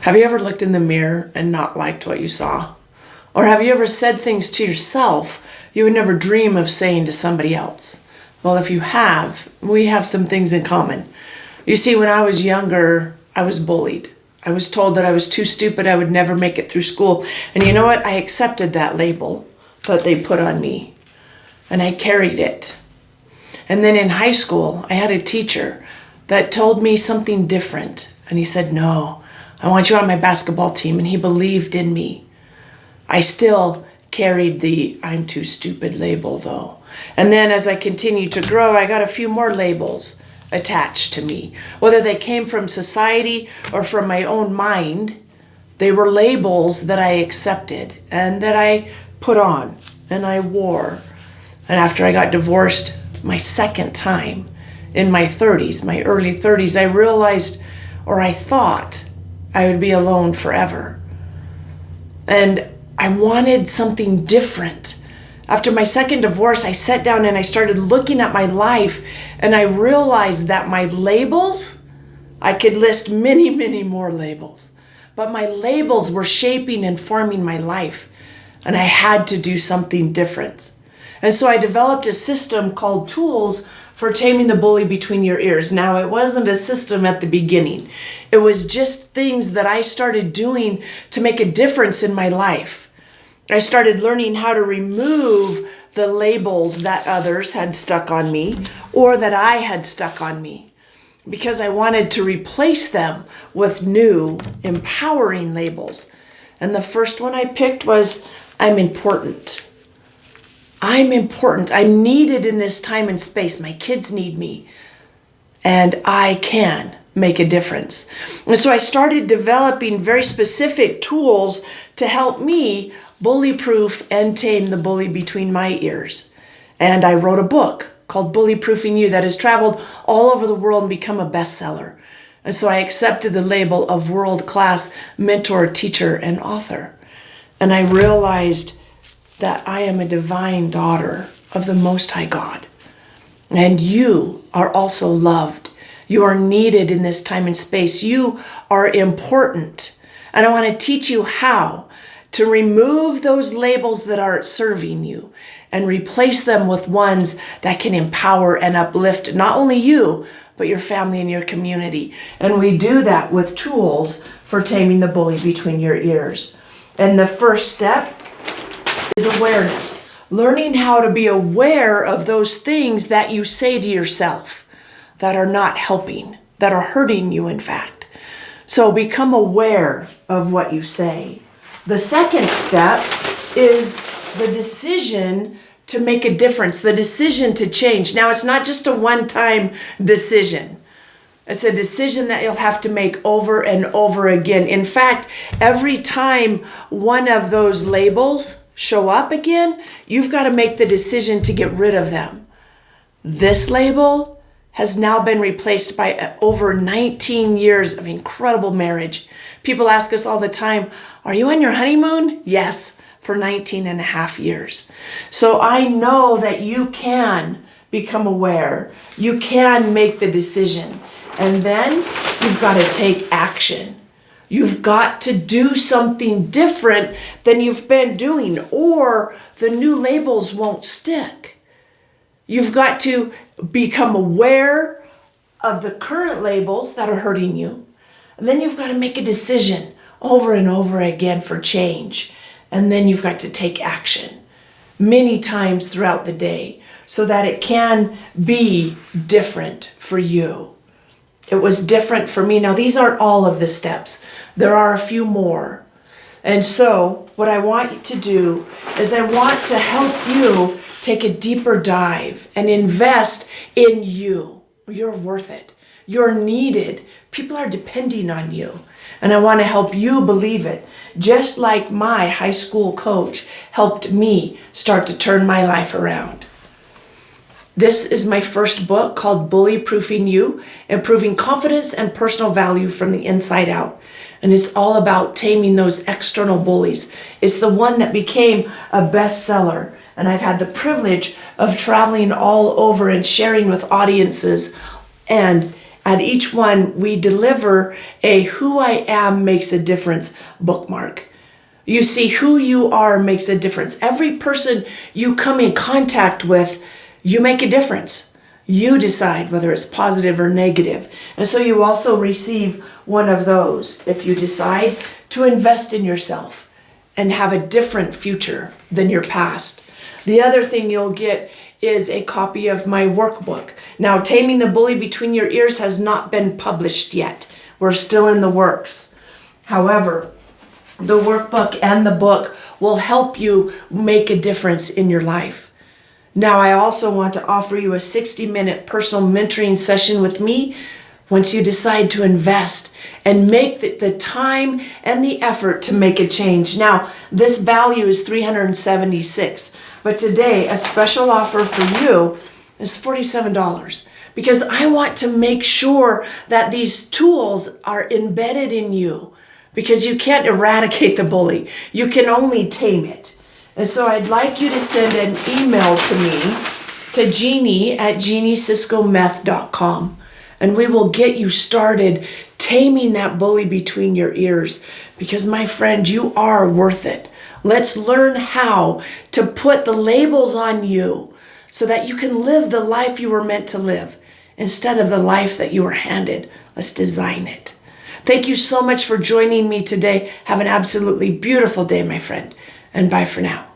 Have you ever looked in the mirror and not liked what you saw? Or have you ever said things to yourself you would never dream of saying to somebody else? Well, if you have, we have some things in common. You see, when I was younger, I was bullied. I was told that I was too stupid, I would never make it through school. And you know what? I accepted that label that they put on me. And I carried it. And then in high school, I had a teacher that told me something different. And he said, no, I want you on my basketball team. And he believed in me. I still carried the I'm too stupid label though. And then as I continued to grow, I got a few more labels attached to me. Whether they came from society or from my own mind, they were labels that I accepted and that I put on and I wore. And after I got divorced my second time in my 30s, my early 30s, I realized, or I thought, I would be alone forever. And I wanted something different. After my second divorce, I sat down and I started looking at my life, and I realized that my labels, I could list many, many more labels, but my labels were shaping and forming my life, and I had to do something different. And so I developed a system called Tools for Taming the Bully Between Your Ears. Now, it wasn't a system at the beginning. It was just things that I started doing to make a difference in my life. I started learning how to remove the labels that others had stuck on me or that I had stuck on me, because I wanted to replace them with new, empowering labels. And the first one I picked was, I'm important. I'm important. I'm needed in this time and space. My kids need me. And I can make a difference. And so I started developing very specific tools to help me bully-proof and tame the bully between my ears. And I wrote a book called Bully Proofing You that has traveled all over the world and become a bestseller. And so I accepted the label of world-class mentor, teacher, and author. And I realized that I am a divine daughter of the Most High God. And you are also loved. You are needed in this time and space. You are important. And I want to teach you how to remove those labels that aren't serving you and replace them with ones that can empower and uplift not only you, but your family and your community. And we do that with tools for taming the bully between your ears. And the first step is awareness. Learning how to be aware of those things that you say to yourself that are not helping, that are hurting you, in fact. So become aware of what you say. The second step is the decision to make a difference, the decision to change. Now, it's not just a one-time decision. It's a decision that you'll have to make over and over again. In fact, every time one of those labels show up again, you've got to make the decision to get rid of them. This label has now been replaced by over 19 years of incredible marriage. People ask us all the time, are you on your honeymoon? Yes, for 19 and a half years. So I know that you can become aware. You can make the decision. And then you've got to take action. You've got to do something different than you've been doing, or the new labels won't stick. You've got to become aware of the current labels that are hurting you. And then you've got to make a decision over and over again for change. And then you've got to take action many times throughout the day so that it can be different for you. It was different for me. Now, these aren't all of the steps. There are a few more. And so what I want you to do is I want to help you take a deeper dive and invest in you. You're worth it. You're needed. People are depending on you. And I want to help you believe it. Just like my high school coach helped me start to turn my life around. This is my first book called Bully Proofing You, Improving Confidence and Personal Value from the Inside Out. And it's all about taming those external bullies. It's the one that became a bestseller. And I've had the privilege of traveling all over and sharing with audiences and At each one, we deliver a Who I Am Makes a Difference bookmark. You see, who you are makes a difference. Every person you come in contact with, you make a difference. You decide whether it's positive or negative. And so you also receive one of those if you decide to invest in yourself and have a different future than your past. The other thing you'll get is a copy of my workbook. Now, Taming the Bully Between Your Ears has not been published yet. We're still in the works. However, the workbook and the book will help you make a difference in your life. Now, I also want to offer you a 60-minute personal mentoring session with me once you decide to invest and make the time and the effort to make a change. Now, this value is $376, but today a special offer for you is $47 because I want to make sure that these tools are embedded in you, because you can't eradicate the bully. You can only tame it. And so I'd like you to send an email to me, to Jeannie at jeannie.cisco-meth.com, and we will get you started taming that bully between your ears, because my friend, you are worth it. Let's learn how to put the labels on you so that you can live the life you were meant to live instead of the life that you were handed. Let's design it. Thank you so much for joining me today. Have an absolutely beautiful day, my friend, and bye for now.